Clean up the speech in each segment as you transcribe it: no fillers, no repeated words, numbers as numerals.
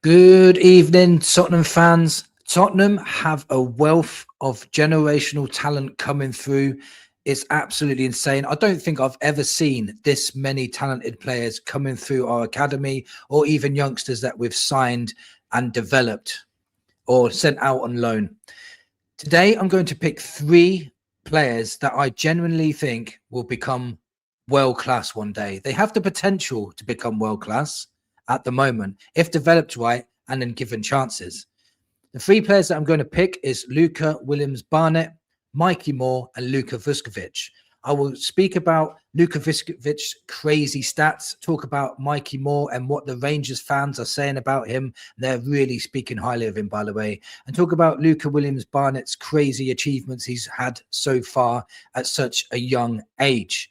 Good evening, Tottenham fans. Tottenham have a wealth of generational talent coming through. It's absolutely insane. I don't think I've ever seen this many talented players coming through our academy, or even youngsters that we've signed and developed or sent out on loan. Today, I'm going to pick three players that I genuinely think will become world class one day. They have the potential to become world class at the moment if developed right and then given chances. The three players that I'm going to pick is Luca Williams-Barnett, Mikey Moore, and Luca Vuskovic. I will speak about Luca Vuskovic's crazy stats, talk about Mikey Moore and what the Rangers fans are saying about him. They're really speaking highly of him, by the way, and talk about Luca Williams-Barnett's crazy achievements he's had so far at such a young age.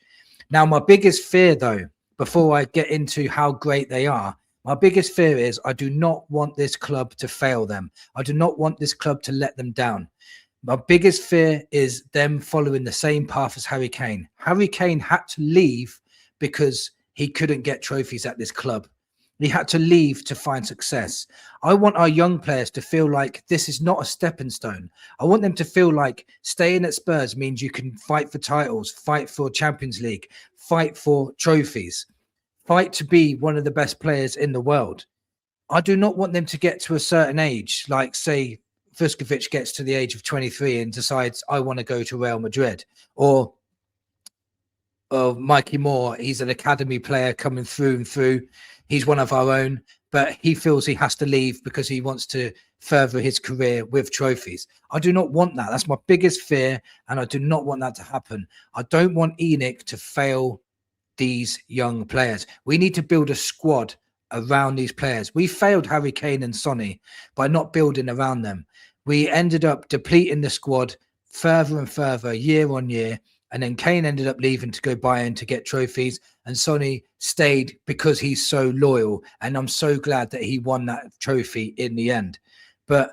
Now, my biggest fear, though, before I get into how great they are, my biggest fear is I do not want this club to fail them. I do not want this club to let them down. My biggest fear is them following the same path as Harry Kane. Harry Kane had to leave because he couldn't get trophies at this club. He had to leave to find success. I want our young players to feel like this is not a stepping stone. I want them to feel like staying at Spurs means you can fight for titles, fight for Champions League, fight for trophies, fight to be one of the best players in the world. I do not want them to get to a certain age, like say Vuskovic gets to the age of 23 and decides, I want to go to Real Madrid, or Mikey Moore, he's an academy player coming through and through. He's one of our own, but he feels he has to leave because he wants to further his career with trophies. I do not want that. That's my biggest fear, and I do not want that to happen. I don't want ENIC to fail these young players. We need to build a squad around these players. We failed Harry Kane and Sonny by not building around them. We ended up depleting the squad further and further year on year. And then Kane ended up leaving to go Bayern to get trophies. And Sonny stayed because he's so loyal. And I'm so glad that he won that trophy in the end. But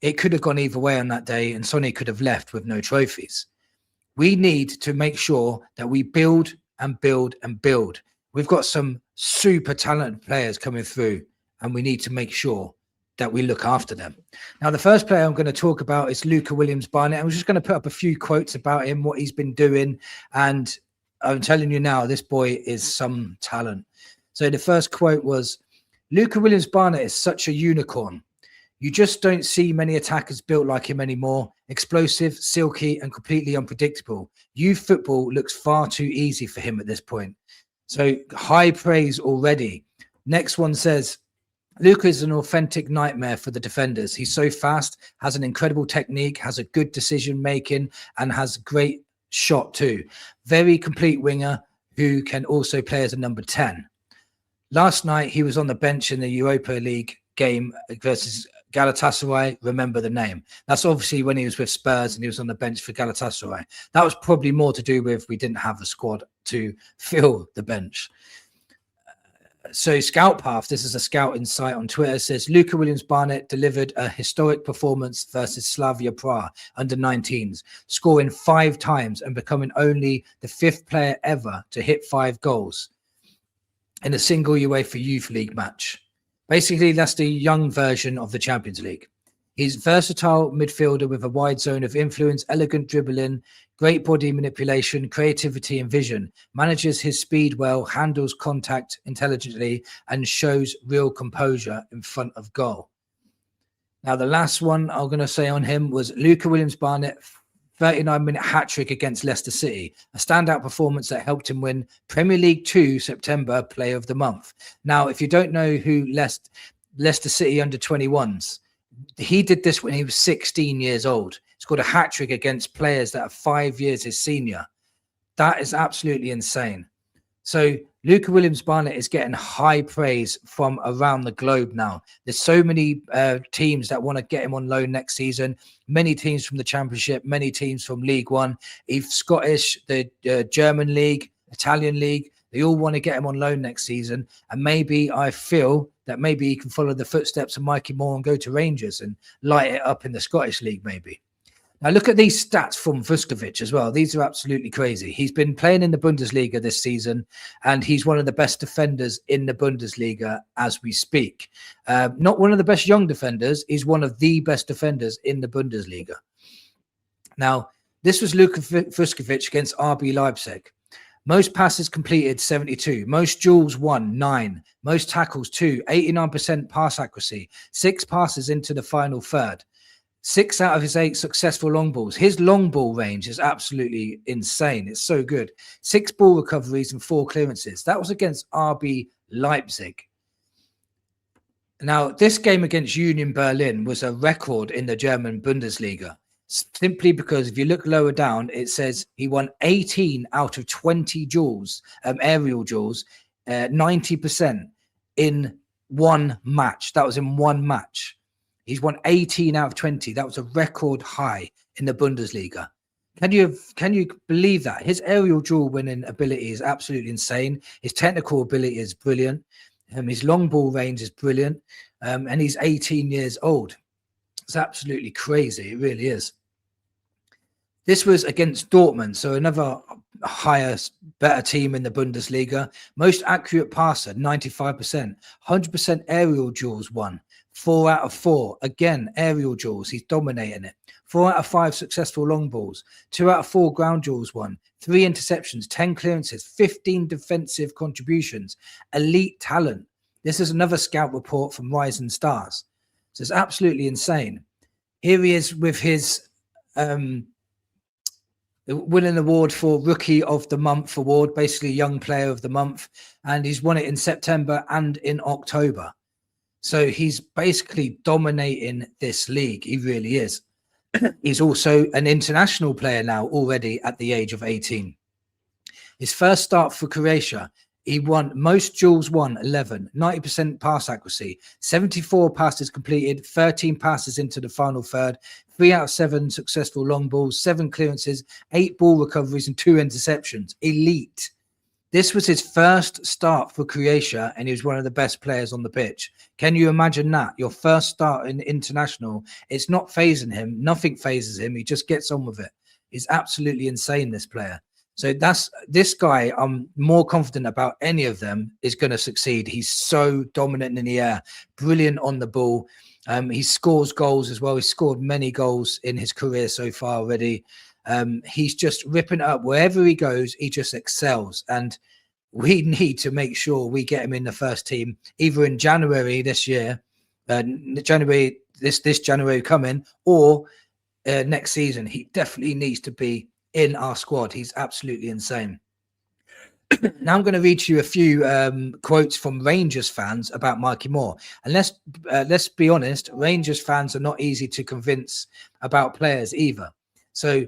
it could have gone either way on that day. And Sonny could have left with no trophies. We need to make sure that we build and build and build. We've got some super talented players coming through. And we need to make sure that we look after them. Now, the first player I'm going to talk about is Luca Williams-Barnett. I'm just going to put up a few quotes about him, what he's been doing. And I'm telling you now, this boy is some talent. So the first quote was, Luca Williams-Barnett is such a unicorn. You just don't see many attackers built like him anymore. Explosive, silky, and completely unpredictable. Youth football looks far too easy for him at this point. So high praise already. Next one says, Luca is an authentic nightmare for the defenders. He's so fast, has an incredible technique, has a good decision-making, and has great shot too. Very complete winger who can also play as a number 10. Last night, he was on the bench in the Europa League game versus Galatasaray. Remember the name. That's obviously when he was with Spurs and he was on the bench for Galatasaray. That was probably more to do with we didn't have a squad to fill the bench. So Scout Path, this is a Scout Insight on Twitter, says Luca Williams-Barnett delivered a historic performance versus Slavia Prague under 19s, scoring 5 times and becoming only the 5th player ever to hit 5 goals in a single UEFA Youth League match. Basically, that's the young version of the Champions League. He's versatile midfielder with a wide zone of influence, elegant dribbling, great body manipulation, creativity and vision, manages his speed well, handles contact intelligently, and shows real composure in front of goal. Now, the last one I'm going to say on him was Luca Williams-Barnett, 39-minute hat-trick against Leicester City, a standout performance that helped him win Premier League 2 September Player of the Month. Now, if you don't know who Leicester City under-21s, he did this when he was 16 years old. He scored a hat-trick against players that are 5 years his senior. That is absolutely insane. So Luca Williams-Barnett is getting high praise from around the globe now. There's so many teams that want to get him on loan next season. Many teams from the Championship, many teams from League One, Scottish, the German League, Italian League. They all want to get him on loan next season. And maybe I feel that maybe he can follow the footsteps of Mikey Moore and go to Rangers and light it up in the Scottish League maybe. Now look at these stats from Vuskovic as well. These are absolutely crazy. He's been playing in the Bundesliga this season, and he's one of the best defenders in the Bundesliga as we speak. Not one of the best young defenders. He's one of the best defenders in the Bundesliga. Now, this was Luca Vuskovic against RB Leipzig. Most passes completed, 72. Most duels won, 9. Most tackles, 2. 89% pass accuracy. 6 passes into the final third. 6 out of his 8 successful long balls. His long ball range is absolutely insane. It's so good. 6 ball recoveries and 4 clearances. That was against RB Leipzig. Now, this game against Union Berlin was a record in the German Bundesliga, simply because if you look lower down, it says he won 18 out of 20 duels, aerial duels, 90% in one match. That was in one match. He's won 18 out of 20. That was a record high in the Bundesliga. Can you believe that? His aerial duel winning ability is absolutely insane. His technical ability is brilliant. His long ball range is brilliant. And he's 18 years old. It's absolutely crazy. It really is. This was against Dortmund, so another higher, better team in the Bundesliga. Most accurate passer, 95%. 100% aerial duels won. 4 out of 4. Again, aerial duels. He's dominating it. 4 out of 5 successful long balls. 2 out of 4 ground duels won. 3 interceptions, 10 clearances, 15 defensive contributions. Elite talent. This is another scout report from Rising Stars. So it's absolutely insane. Here he is with his winning award for Rookie of the Month award, basically Young Player of the Month. And he's won it in September and in October. So he's basically dominating this league. He really is. He's also an international player now already at the age of 18. His first start for Croatia, he won most duels won, 11, 90% pass accuracy, 74 passes completed, 13 passes into the final third, 3 out of 7 successful long balls, 7 clearances, 8 ball recoveries and 2 interceptions. Elite. This was his first start for Croatia, and he was one of the best players on the pitch. Can you imagine that? Your first start in international, it's not phasing him. Nothing phases him. He just gets on with it. He's absolutely insane, this player. So that's this guy. I'm more confident about any of them is going to succeed. He's so dominant in the air, brilliant on the ball. He scores goals as well. He's scored many goals in his career so far already. He's just ripping it up wherever he goes. He just excels, and we need to make sure we get him in the first team either in January this year, January coming, or next season. He definitely needs to be in our squad. He's absolutely insane. Now I'm going to read to you a few quotes from Rangers fans about Mikey Moore. And let's be honest, Rangers fans are not easy to convince about players either. So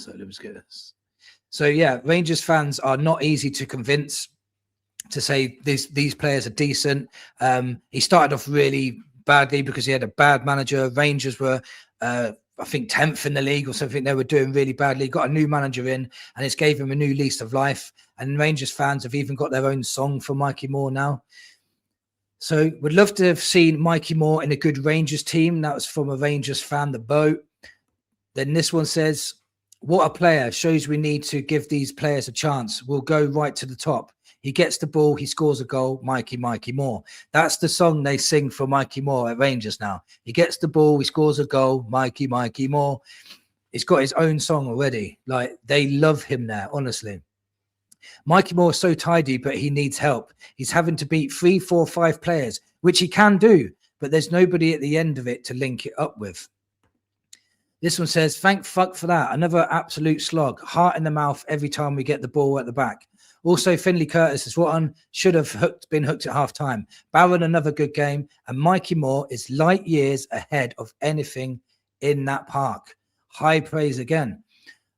let's get this. So yeah, Rangers fans are not easy to convince to say these players are decent. He started off really badly because he had a bad manager. Rangers were I think 10th in the league or something. They were doing really badly. Got a new manager in, and it's gave him a new lease of life. And Rangers fans have even got their own song for Mikey Moore now. So would love to have seen Mikey Moore in a good Rangers team. That was from a Rangers fan, The Boat. Then this one says, what a player. Shows we need to give these players a chance. We'll go right to the top. He gets the ball, he scores a goal, Mikey Moore. That's the song they sing for Mikey Moore at Rangers now. He gets the ball, he scores a goal, Mikey Moore. He's got his own song already. Like, they love him there, honestly. Mikey Moore is so tidy, but he needs help. He's having to beat 3, 4, 5 players, which he can do, but there's nobody at the end of it to link it up with. This one says, thank fuck for that. Another absolute slog. Heart in the mouth every time we get the ball at the back. Also, Finley Curtis is one should have been hooked at half time. Barron, another good game. And Mikey Moore is light years ahead of anything in that park. High praise again.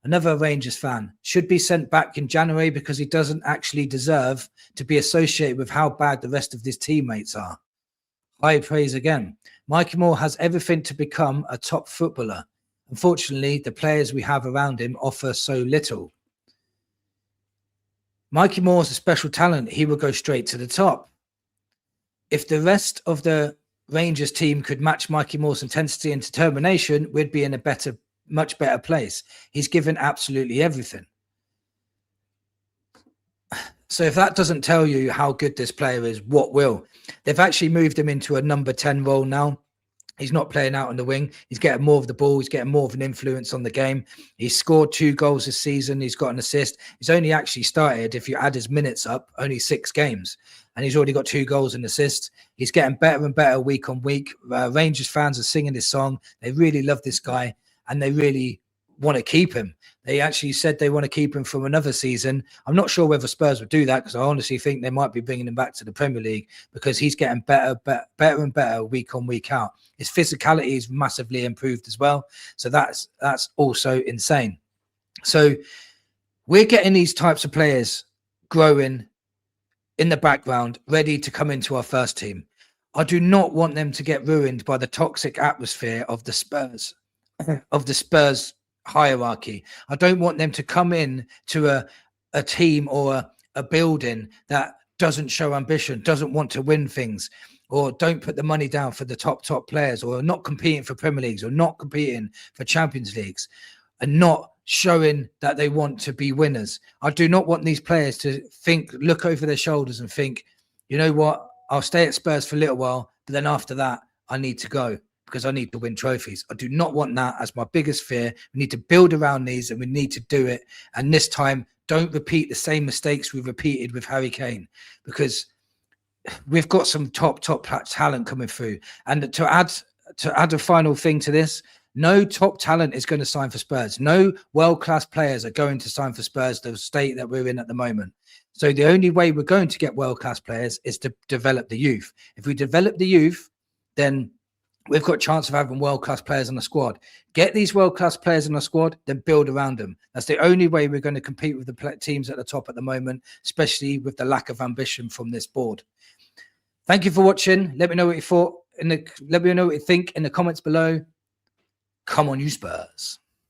Another Rangers fan should be sent back in January because he doesn't actually deserve to be associated with how bad the rest of his teammates are. High praise again. Mikey Moore has everything to become a top footballer. Unfortunately, the players we have around him offer so little. Mikey Moore is a special talent. He will go straight to the top. If the rest of the Rangers team could match Mikey Moore's intensity and determination, we'd be in a much better place. He's given absolutely everything. So if that doesn't tell you how good this player is, what will? They've actually moved him into a number 10 role now. He's not playing out on the wing. He's getting more of the ball. He's getting more of an influence on the game. He's scored 2 goals this season. He's got an assist. He's only actually started, if you add his minutes up, only 6 games. And he's already got 2 goals and assists. He's getting better and better week on week. Rangers fans are singing this song. They really love this guy. And they really want to keep him. They actually said they want to keep him from another season. I'm not sure whether Spurs would do that, because I honestly think they might be bringing him back to the Premier League, because he's getting better and better week on, week out. His physicality is massively improved as well. So that's also insane. So we're getting these types of players growing in the background, ready to come into our first team. I do not want them to get ruined by the toxic atmosphere of the Spurs, hierarchy. I don't want them to come in to a team or a building that doesn't show ambition, doesn't want to win things, or don't put the money down for the top players, or not competing for Premier Leagues, or not competing for Champions Leagues, and not showing that they want to be winners. I do not want these players to look over their shoulders and think, you know what, I'll stay at Spurs for a little while, but then after that, I need to go, because I need to win trophies. I do not want that as my biggest fear. We need to build around these, and we need to do it. And this time, don't repeat the same mistakes we've repeated with Harry Kane, because we've got some top talent coming through. And to add a final thing to this, no top talent is going to sign for Spurs. No world-class players are going to sign for Spurs, the state that we're in at the moment. So the only way we're going to get world-class players is to develop the youth. If we develop the youth, then we've got a chance of having world-class players on the squad. Get these world-class players in the squad, then build around them. That's the only way we're going to compete with the teams at the top at the moment, especially with the lack of ambition from this board. Thank you for watching. Let me know what you thought. Let me know what you think in the comments below. Come on, you Spurs.